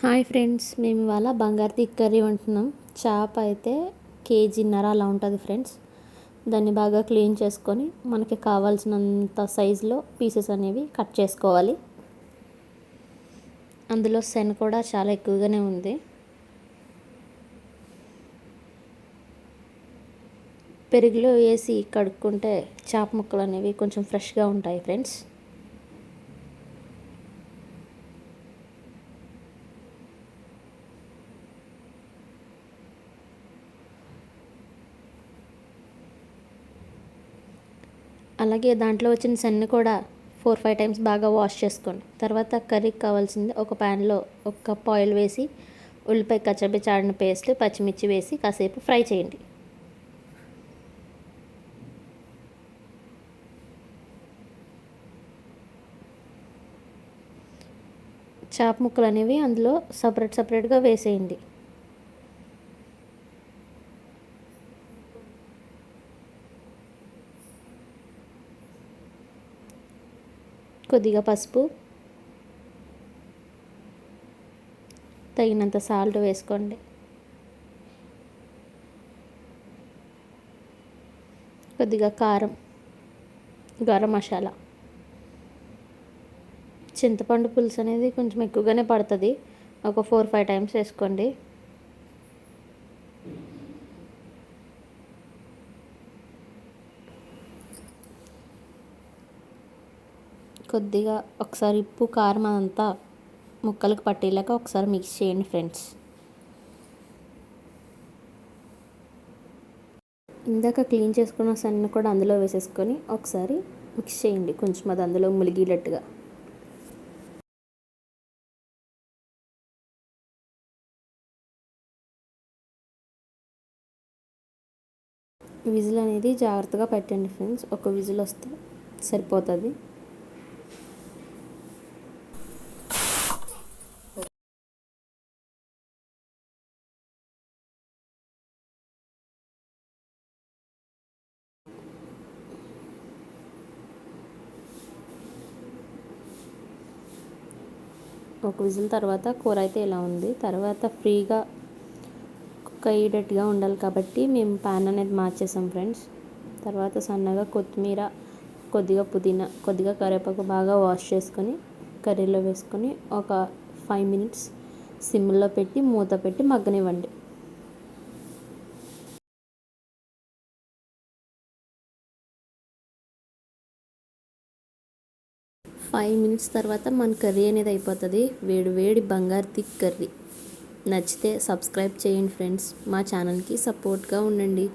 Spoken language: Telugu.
హాయ్ ఫ్రెండ్స్, మేము ఇవాళ బంగారు తీగ కర్రీ వండుతున్నాం. చేప అయితే కేజీన్నర అలా ఉంటుంది ఫ్రెండ్స్. దాన్ని బాగా క్లీన్ చేసుకొని మనకి కావాల్సినంత సైజులో పీసెస్ అనేవి కట్ చేసుకోవాలి. అందులో శన కూడా చాలా ఎక్కువగానే ఉంది. పెరుగులో వేసి కడుక్కుంటే చేప ముక్కలు అనేవి కొంచెం ఫ్రెష్గా ఉంటాయి ఫ్రెండ్స్. అలాగే దాంట్లో వచ్చిన శనగ కూడా 4-5 టైమ్స్ బాగా వాష్ చేసుకోండి. తర్వాత కర్రీకి కావాల్సింది ఒక ప్యాన్లో 1 కప్ ఆయిల్ వేసి ఉల్లిపాయ కచ్చపిచ్చాడిన పేస్ట్, పచ్చిమిర్చి వేసి కాసేపు ఫ్రై చేయండి. చేప ముక్కలు అనేవి అందులో సపరేట్గా వేసేయండి. కొద్దిగా పసుపు, తగినంత సాల్ట్ వేసుకోండి. కొద్దిగా కారం, గరం మసాలా. చింతపండు పులుసు అనేది కొంచెం ఎక్కువగానే పడుతుంది, ఒక 4-5 టైమ్స్ వేసుకోండి. కొద్దిగా ఒకసారి ఉప్పు, కారం అదంతా ముక్కలకు పట్టేలాగా ఒకసారి మిక్స్ చేయండి ఫ్రెండ్స్. ఇందాక క్లీన్ చేసుకున్న సన్న కూడా అందులో వేసేసుకొని ఒకసారి మిక్స్ చేయండి, కొంచెం అది అందులో ములిగేటట్టుగా. విజిల్ అనేది జాగ్రత్తగా పెట్టండి ఫ్రెండ్స్, ఒక విజిల్ వస్తే సరిపోతుంది. ఒక విజిల్ తర్వాత కూర అయితే ఇలా ఉంది. తర్వాత ఫ్రీగా కుక్ అయ్యేటట్టుగా ఉండాలి కాబట్టి మేము ప్యాన్ అనేది మార్చేసాం ఫ్రెండ్స్. తర్వాత సన్నగా కొత్తిమీర, కొద్దిగా పుదీనా, కొద్దిగా కరివేపాకు బాగా వాష్ చేసుకొని కర్రీలో వేసుకొని ఒక 5 మినిట్స్ సిమ్లో పెట్టి మూత పెట్టి మగ్గనివ్వండి. 5 మినిట్స్ తర్వాత మన కర్రీ అనేది అయిపోతుంది. వేడి వేడి బంగారు తీగ కర్రీ. నచ్చితే సబ్స్క్రైబ్ చేయండి ఫ్రెండ్స్, మా ఛానల్కి సపోర్ట్గా ఉండండి.